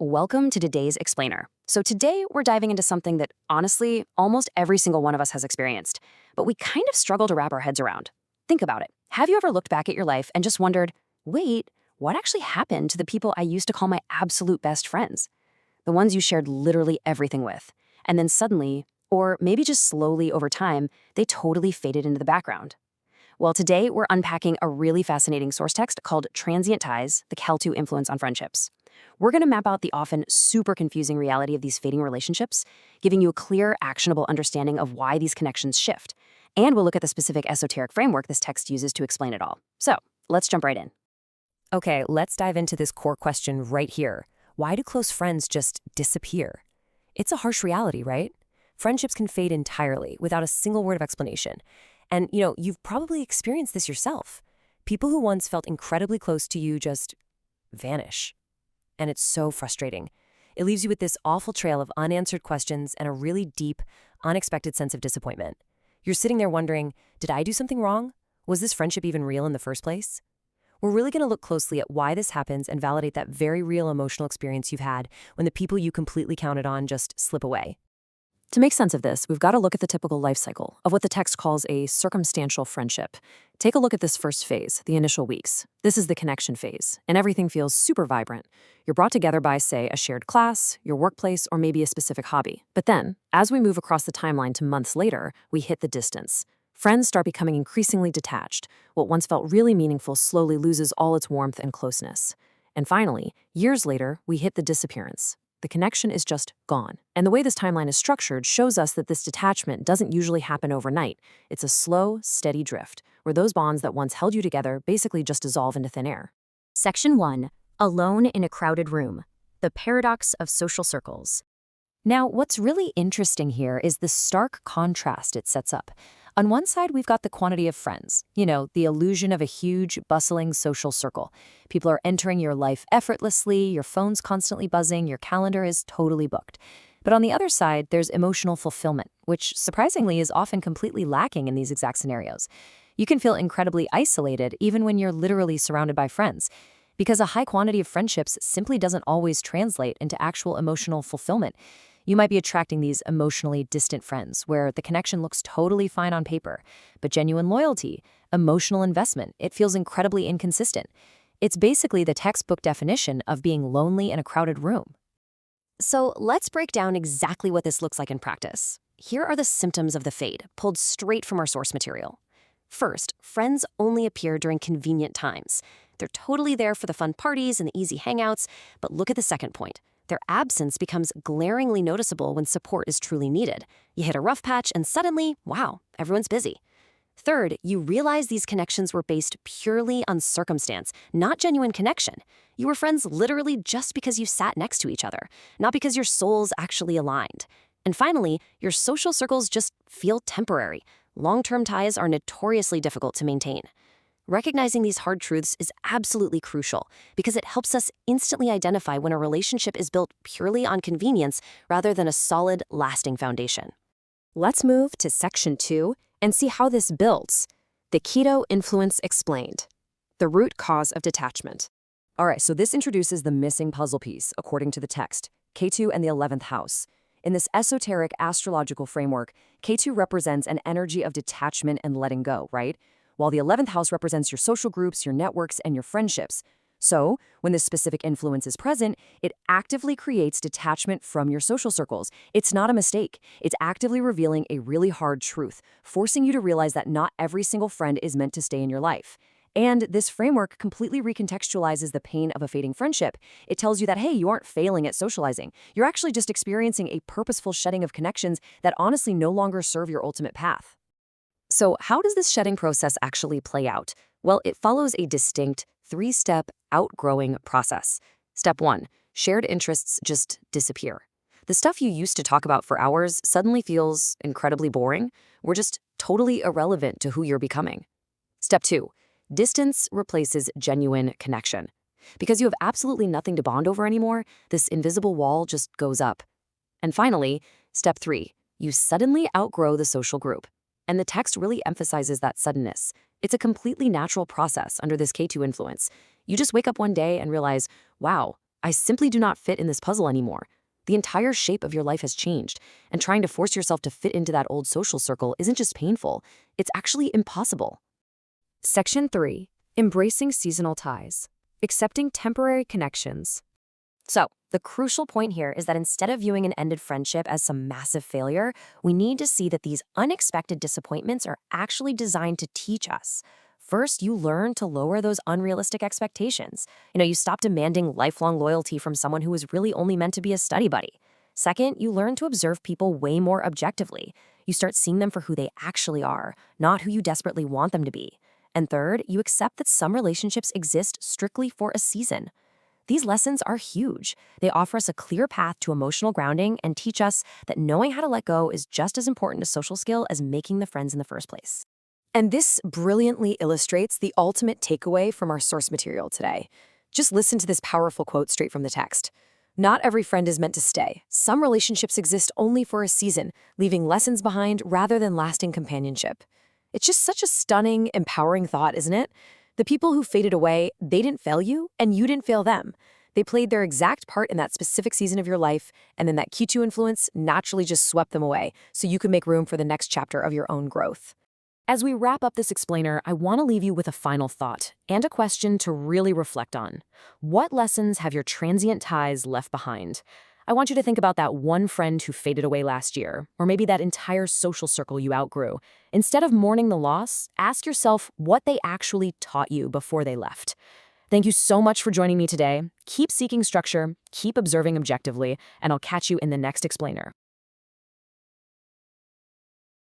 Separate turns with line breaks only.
Welcome to today's Explainer. So today we're diving into something that honestly, almost every single one of us has experienced, but we kind of struggle to wrap our heads around. Think about it. Have you ever looked back at your life and just wondered, wait, what actually happened to the people I used to call my absolute best friends? The ones you shared literally everything with. And then suddenly, or maybe just slowly over time, they totally faded into the background. Well, today we're unpacking a really fascinating source text called Transient Ties, the Ketu Influence on Friendships. We're going to map out the often super confusing reality of these fading relationships, giving you a clear, actionable understanding of why these connections shift. And we'll look at the specific esoteric framework this text uses to explain it all. So, let's jump right in.
Okay, let's dive into this core question right here. Why do close friends just disappear? It's a harsh reality, right? Friendships can fade entirely without a single word of explanation. And, you've probably experienced this yourself. People who once felt incredibly close to you just vanish. And it's so frustrating. It leaves you with this awful trail of unanswered questions and a really deep, unexpected sense of disappointment. You're sitting there wondering, did I do something wrong? Was this friendship even real in the first place? We're really going to look closely at why this happens and validate that very real emotional experience you've had when the people you completely counted on just slip away.
To make sense of this, we've got to look at the typical life cycle of what the text calls a circumstantial friendship. Take a look at this first phase, the initial weeks. This is the connection phase, and everything feels super vibrant. You're brought together by, say, a shared class, your workplace, or maybe a specific hobby. But then, as we move across the timeline to months later, we hit the distance. Friends start becoming increasingly detached. What once felt really meaningful slowly loses all its warmth and closeness. And finally, years later, we hit the disappearance. The connection is just gone. And the way this timeline is structured shows us that this detachment doesn't usually happen overnight. It's a slow, steady drift, where those bonds that once held you together basically just dissolve into thin air. Section 1. Alone in a crowded room. The paradox of social circles. Now, what's really interesting here is the stark contrast it sets up. On one side, we've got the quantity of friends, the illusion of a huge, bustling social circle. People are entering your life effortlessly, your phone's constantly buzzing, your calendar is totally booked. But on the other side, there's emotional fulfillment, which surprisingly is often completely lacking in these exact scenarios. You can feel incredibly isolated even when you're literally surrounded by friends, because a high quantity of friendships simply doesn't always translate into actual emotional fulfillment. You might be attracting these emotionally distant friends where the connection looks totally fine on paper, but genuine loyalty, emotional investment, it feels incredibly inconsistent. It's basically the textbook definition of being lonely in a crowded room. So let's break down exactly what this looks like in practice. Here are the symptoms of the fade, pulled straight from our source material. First, friends only appear during convenient times. They're totally there for the fun parties and the easy hangouts, but look at the second point. Their absence becomes glaringly noticeable when support is truly needed. You hit a rough patch and suddenly, wow, everyone's busy. Third, you realize these connections were based purely on circumstance, not genuine connection. You were friends literally just because you sat next to each other, not because your souls actually aligned. And finally, your social circles just feel temporary. Long-term ties are notoriously difficult to maintain. Recognizing these hard truths is absolutely crucial because it helps us instantly identify when a relationship is built purely on convenience rather than a solid, lasting foundation. Let's move to Section 2 and see how this builds. The Ketu Influence Explained. The root cause of detachment. All right, so this introduces the missing puzzle piece, according to the text, Ketu and the 11th house. In this esoteric astrological framework, Ketu represents an energy of detachment and letting go, right? While the 11th house represents your social groups, your networks, and your friendships. So, when this specific influence is present, it actively creates detachment from your social circles. It's not a mistake. It's actively revealing a really hard truth, forcing you to realize that not every single friend is meant to stay in your life. And this framework completely recontextualizes the pain of a fading friendship. It tells you that, hey, you aren't failing at socializing. You're actually just experiencing a purposeful shedding of connections that honestly no longer serve your ultimate path. So how does this shedding process actually play out? Well, it follows a distinct three-step outgrowing process. Step 1, shared interests just disappear. The stuff you used to talk about for hours suddenly feels incredibly boring. We're just totally irrelevant to who you're becoming. Step 2, distance replaces genuine connection. Because you have absolutely nothing to bond over anymore, this invisible wall just goes up. And finally, Step 3, you suddenly outgrow the social group. And the text really emphasizes that suddenness. It's a completely natural process under this Ketu influence. You just wake up one day and realize, wow, I simply do not fit in this puzzle anymore. The entire shape of your life has changed, and trying to force yourself to fit into that old social circle isn't just painful, it's actually impossible. Section 3. Embracing seasonal ties. Accepting temporary connections.
So, the crucial point here is that instead of viewing an ended friendship as some massive failure, we need to see that these unexpected disappointments are actually designed to teach us. First, you learn to lower those unrealistic expectations. You stop demanding lifelong loyalty from someone who is really only meant to be a study buddy. Second, you learn to observe people way more objectively. You start seeing them for who they actually are, not who you desperately want them to be. And third, you accept that some relationships exist strictly for a season. These lessons are huge. They offer us a clear path to emotional grounding and teach us that knowing how to let go is just as important a social skill as making the friends in the first place.
And this brilliantly illustrates the ultimate takeaway from our source material today. Just listen to this powerful quote straight from the text. Not every friend is meant to stay. Some relationships exist only for a season, leaving lessons behind rather than lasting companionship. It's just such a stunning, empowering thought, isn't it? The people who faded away, they didn't fail you, and you didn't fail them. They played their exact part in that specific season of your life, and then that Ketu influence naturally just swept them away, so you could make room for the next chapter of your own growth. As we wrap up this explainer, I want to leave you with a final thought and a question to really reflect on. What lessons have your transient ties left behind? I want you to think about that one friend who faded away last year, or maybe that entire social circle you outgrew. Instead of mourning the loss, ask yourself what they actually taught you before they left. Thank you so much for joining me today. Keep seeking structure, keep observing objectively, and I'll catch you in the next explainer.